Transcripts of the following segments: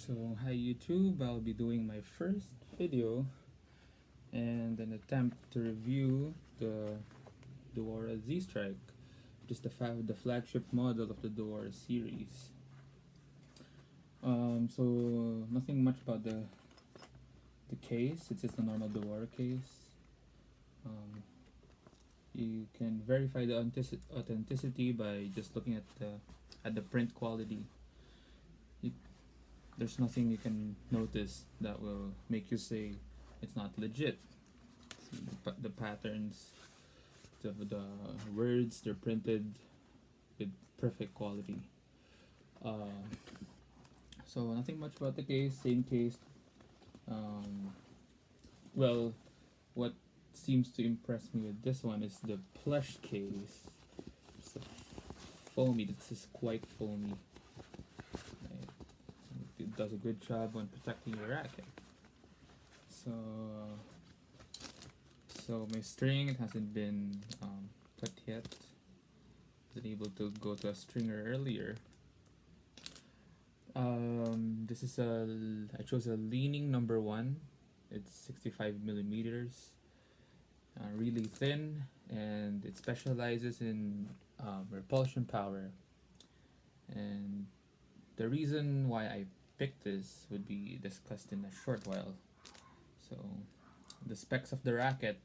So hi YouTube, I'll be doing my first video and an attempt to review the Duora Z Strike, which is the flagship model of the Duora series. So nothing much about the case. It's just a normal Duora case. You can verify the authenticity by just looking at the print quality. There's nothing you can notice that will make you say it's not legit. See the patterns, the words, they're printed with perfect quality. So nothing much about the case, same case. Well, what seems to impress me with this one is the plush case. It's foamy, this is quite foamy. It does a good job on protecting your racket. So my string, it hasn't been cut yet. Been able to go to a stringer earlier. This is I chose a leaning number 1. It's 65 millimeters, really thin, and it specializes in repulsion power. And the reason why I picked this would be discussed in a short while. So the specs of the racket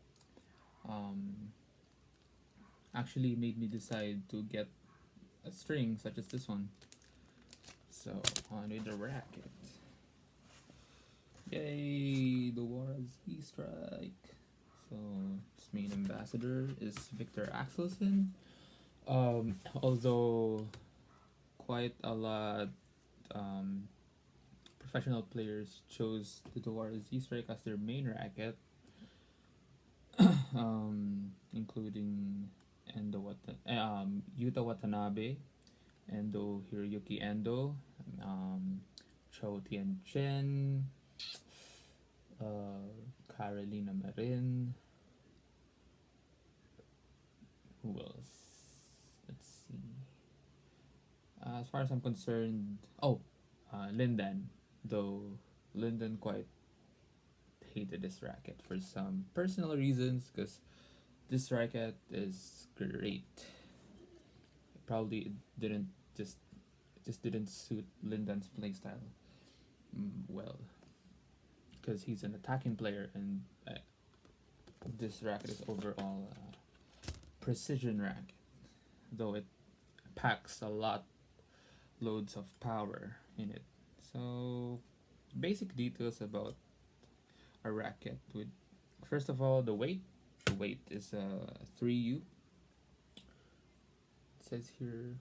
actually made me decide to get a string such as this one. So on with the racket. Yay, the Duora Z Strike. So its main ambassador is Victor Axelsen. Although quite a lot professional players chose the Duora Z Strike as their main racket, including Yuta Watanabe, Hiroyuki Endo, Chou Tianchen, Carolina Marin. Who else? Let's see. As far as I'm concerned, Lindan. Though Lyndon quite hated this racket for some personal reasons, because this racket is great. Probably it didn't just didn't suit Lyndon's playstyle well, because he's an attacking player, and this racket is overall precision racket, though it packs a lot loads of power in it. So basic details about a racket. With first of all, the weight. The weight is 3U. It says here.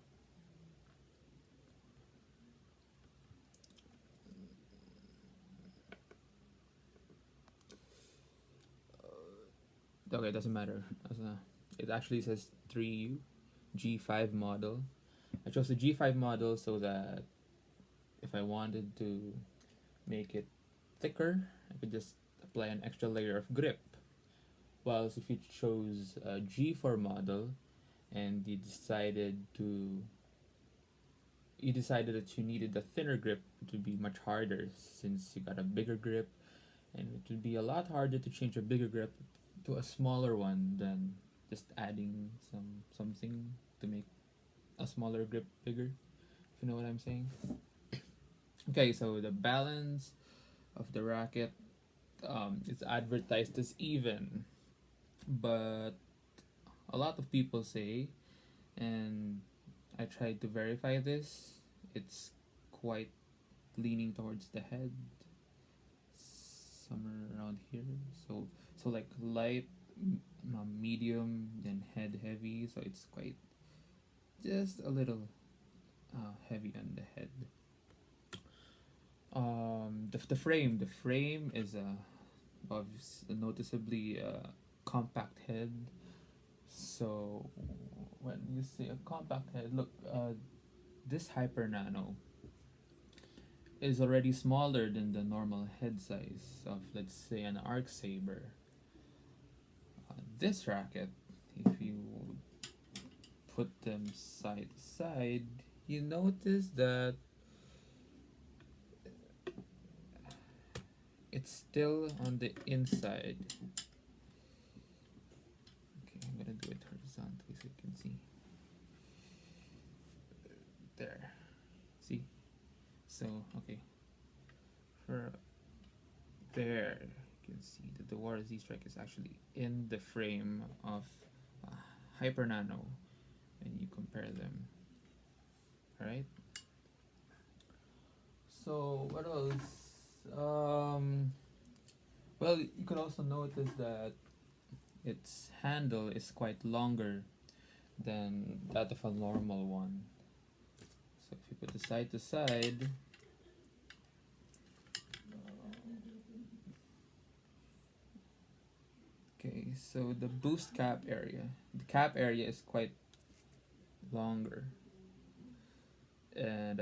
Okay, it doesn't matter. It actually says 3U, G5 model. I chose the G5 model so that if I wanted to make it thicker, I could just apply an extra layer of grip. Whilst if you chose a G4 model and you decided that you needed a thinner grip, it would be much harder since you got a bigger grip, and it would be a lot harder to change a bigger grip to a smaller one than just adding something to make a smaller grip bigger, if you know what I'm saying. Okay, so the balance of the racket, it's advertised as even, but a lot of people say, and I tried to verify this, it's quite leaning towards the head, somewhere around here. So like light, medium, then head heavy. So it's quite just a little heavy on the head. The frame is noticeably compact head. So when you say a compact head, look, this Hyper Nano is already smaller than the normal head size of, let's say, an Arc Saber. This racket, if you put them side to side, you notice that it's still on the inside. Okay, I'm gonna do it horizontally so you can see. There. See? So, okay. For there, you can see that the Duora Z Strike is actually in the frame of Hyper Nano when you compare them. Alright? So, what else? Well, you can also notice that its handle is quite longer than that of a normal one. So if you put it side to side, okay, so the boost cap area, the cap area is quite longer, and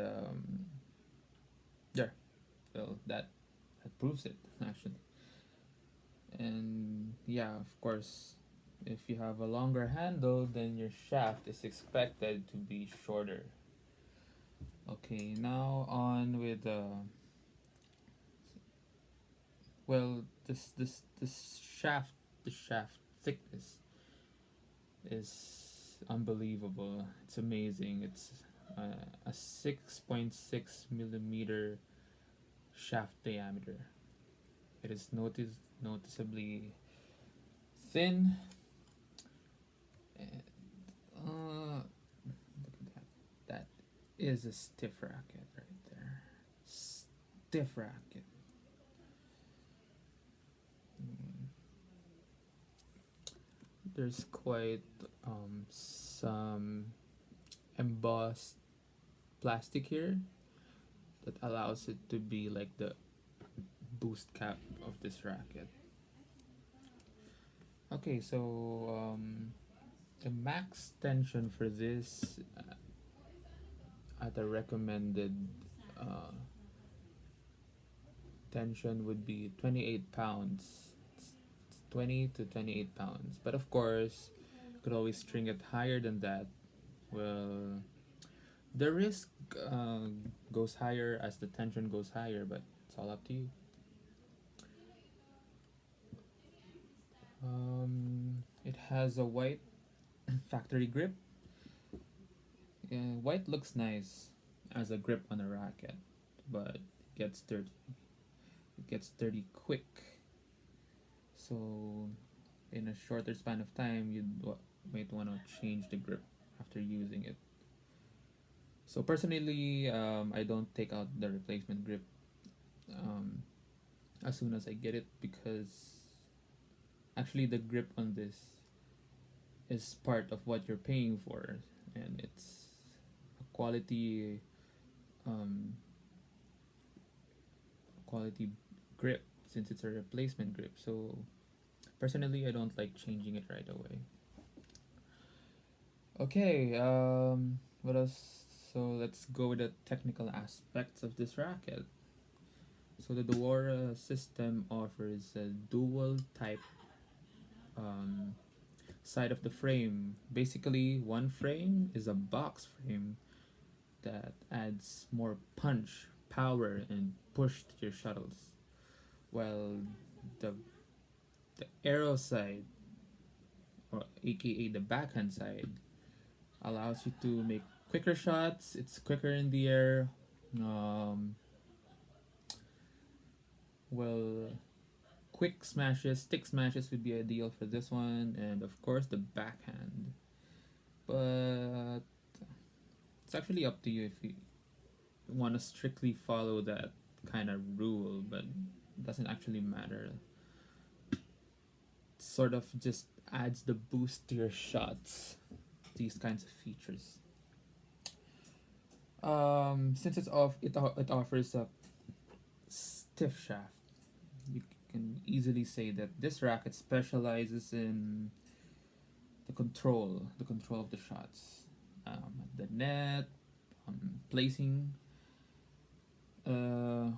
there, well that proves it actually. And yeah, of course, if you have a longer handle, then your shaft is expected to be shorter. Okay, now on with well, this shaft, the shaft thickness is unbelievable. It's amazing. It's a 6.6 millimeter shaft diameter. It is noticeably thin. And, look at that. That is a stiff racket right there. Stiff racket. There's quite some embossed plastic here that allows it to be like the boost cap of this racket. Okay, so the max tension for this at a recommended uh, tension would be 28 pounds. It's 20 to 28 pounds. But of course, you could always string it higher than that. Well, the risk goes higher as the tension goes higher, but it's all up to you. It has a white factory grip. White looks nice as a grip on a racket, but it gets dirty. It gets dirty quick. So, in a shorter span of time, you might want to change the grip after using it. So personally, I don't take out the replacement grip um, as soon as I get it, because actually the grip on this is part of what you're paying for, and it's a um, quality grip since it's a replacement grip. So personally, I don't like changing it right away. Okay, what else? So let's go with the technical aspects of this racket. So the Duora system offers a dual type um, side of the frame. Basically, one frame is a box frame that adds more punch, power, and push to your shuttles, while the the arrow side, or aka the backhand side, allows you to make quicker shots. It's quicker in the air. Um, well, quick smashes, stick smashes would be ideal for this one, and of course the backhand. But it's actually up to you if you want to strictly follow that kind of rule, but it doesn't actually matter. It sort of just adds the boost to your shots. These kinds of features. Since it offers a stiff shaft, you can easily say that this racket specializes in the control of the shots, the net, placing, uh,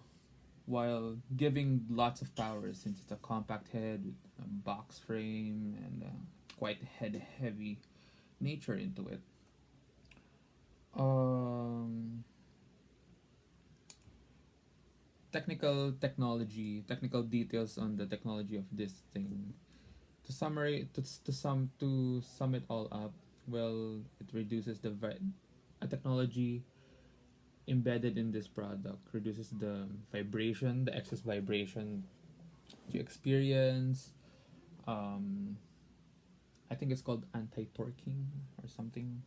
while giving lots of power since it's a compact head with a box frame and quite head heavy nature into it. Um, technical details on the technology of this thing. To sum it all up, well, it reduces a technology embedded in this product reduces the excess vibration you experience. Um, I think it's called anti-torquing or something.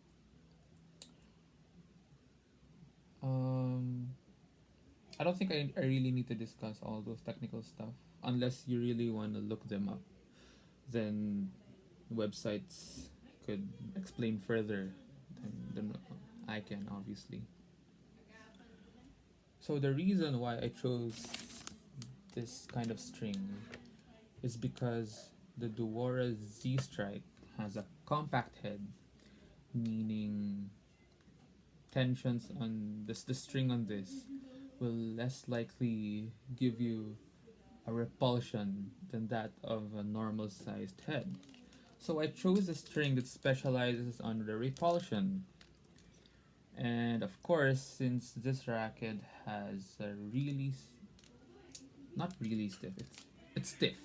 Um, I don't think I really need to discuss all those technical stuff unless you really want to look them up. Then websites could explain further than I can, obviously. So the reason why I chose this kind of string is because the Duora Z Strike has a compact head, meaning tensions on the string on this will less likely give you a repulsion than that of a normal sized head. So I chose a string that specializes on the repulsion. And of course, since this racket has a not really stiff, it's stiff.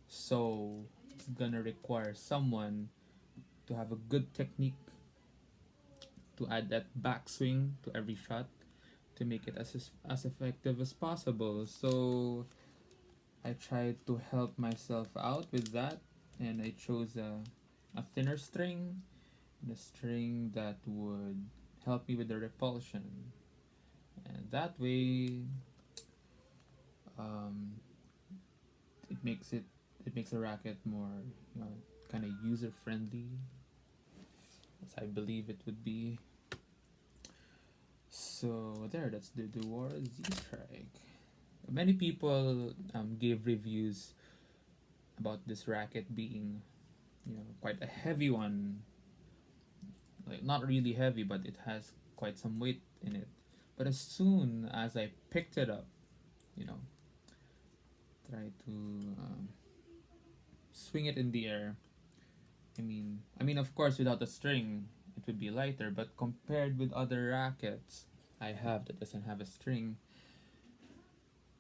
So it's gonna require someone to have a good technique to add that backswing to every shot to make it as effective as possible. So I tried to help myself out with that, and I chose a thinner string, and a string that would help me with the repulsion. And that way, um, it makes a racket more, kind of user friendly, as I believe it would be. So there, that's the Duora Z Strike. Many people gave reviews about this racket being, quite a heavy one. Like not really heavy, but it has quite some weight in it. But as soon as I picked it up, you know, try to swing it in the air. Of course, without the string, it would be lighter. But compared with other rackets I have that doesn't have a string,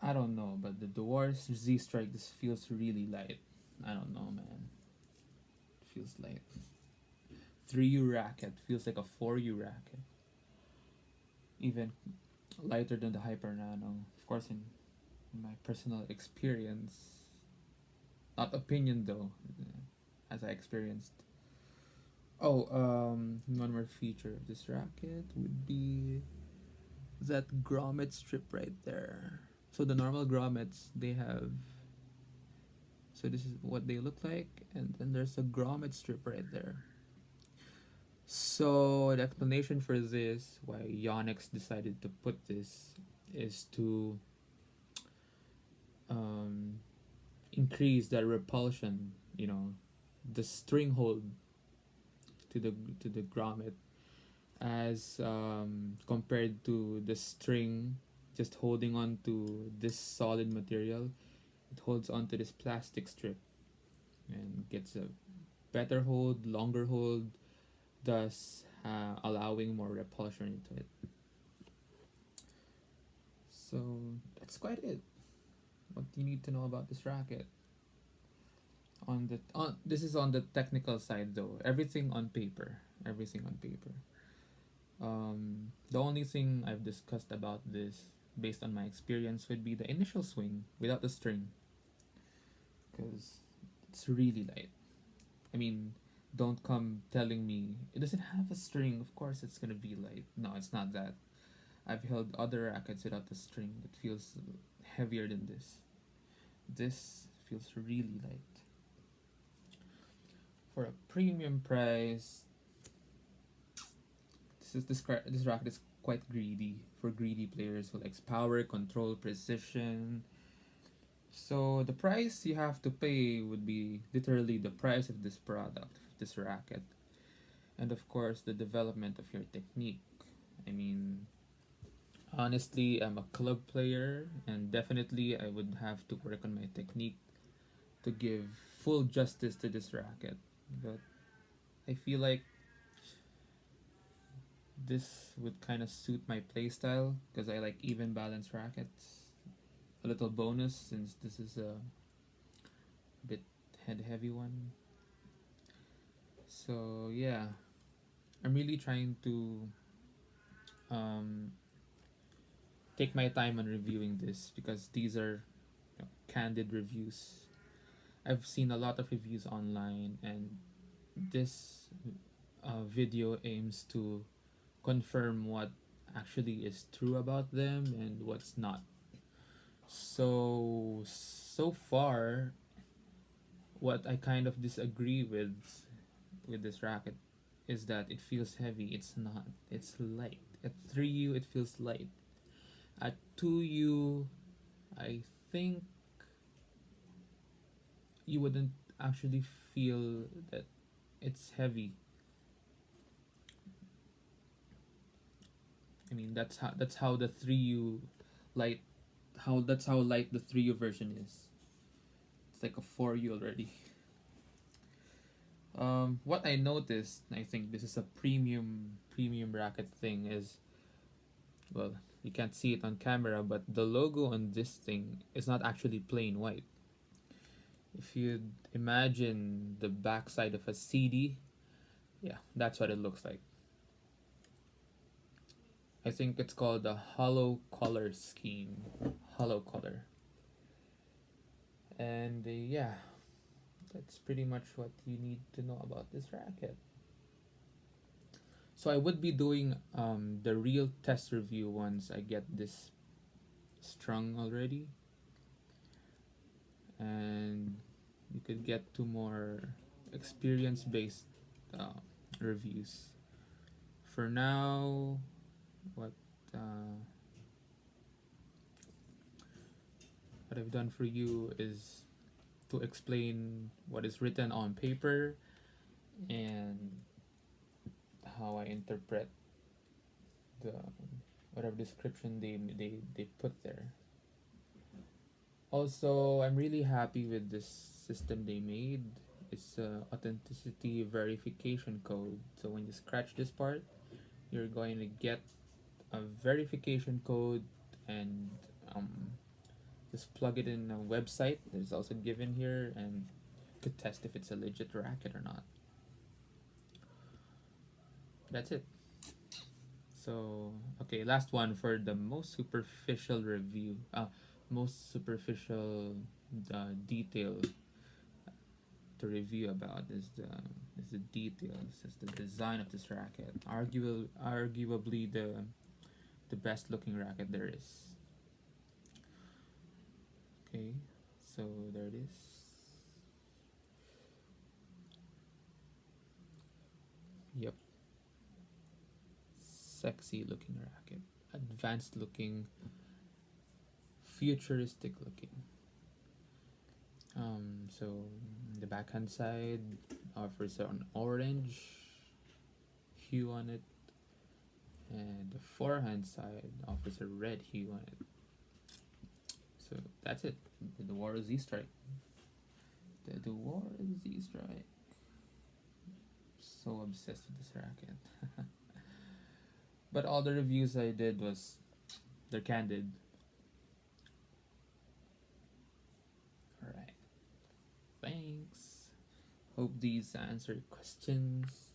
I don't know. But the Dwarfs Z Strike this feels really light. I don't know, man. It feels light. 3U racket feels like a 4U racket. Even lighter than the Hyper Nano. Of course, in my personal experience, not opinion though, as I experienced. Oh, one more feature of this racket would be that grommet strip right there. So the normal grommets they have. So this is what they look like, and then there's a grommet strip right there. So the explanation for this, why Yonex decided to put this, is to um, increase that repulsion. The string hold to the grommet as compared to the string just holding on to this solid material. It holds onto this plastic strip and gets a better hold, longer hold, thus allowing more repulsion into it. So that's quite it. What do you need to know about this racket? This is on the technical side though. Everything on paper. Everything on paper. The only thing I've discussed about this, based on my experience, would be the initial swing without the string, because it's really light. I mean, don't come telling me it doesn't have a string. Of course, it's gonna be light. No, it's not that. I've held other rackets without the string that feels heavier than this. This feels really light. For a premium price, this racket is quite greedy for greedy players who likes power, control, precision. So the price you have to pay would be literally the price of this product, this racket, and of course the development of your technique. I mean, honestly, I'm a club player, and definitely I would have to work on my technique to give full justice to this racket. But I feel like this would kind of suit my playstyle because I like even balance rackets. a little bonus since this is a bit head heavy one. So yeah, I'm really trying to um, take my time on reviewing this because these are, candid reviews. I've seen a lot of reviews online, and this video aims to confirm what actually is true about them and what's not. So far, what I kind of disagree with this racket is that it feels heavy. It's not. It's light. At 3U, it feels light. At 2U, I think you wouldn't actually feel that it's heavy. I mean, that's how the 3U light that's how light the 3U version is. It's like a 4U already. What I noticed, I think this is a premium racket thing, is, well, you can't see it on camera, but the logo on this thing is not actually plain white. If you imagine the backside of a CD, yeah, that's what it looks like. I think it's called the hollow color scheme. Hollow color. And yeah, that's pretty much what you need to know about this racket. So I would be doing the real test review once I get this strung already, and you could get to more experience based uh, reviews. For now, what uh, what I've done for you is to explain what is written on paper and how I interpret the whatever description they put there. Also, I'm really happy with this system they made. It's a authenticity verification code. So when you scratch this part, you're going to get a verification code, and um, just plug it in a website. There's also given here, and you could test if it's a legit racket or not. That's it. So okay, last one for the most superficial review. Most superficial detail to review about is the details, is the design of this racket. Arguably the best looking racket there is. Okay, so there it is. Yep, sexy looking racket, advanced looking, futuristic looking. So the backhand side offers an orange hue on it, and the forehand side offers a red hue on it. So that's it. The Duora Z Strike. The Duora Z Strike. So obsessed with this racket. But all the reviews I did they're candid. Alright. Thanks. Hope these answer questions.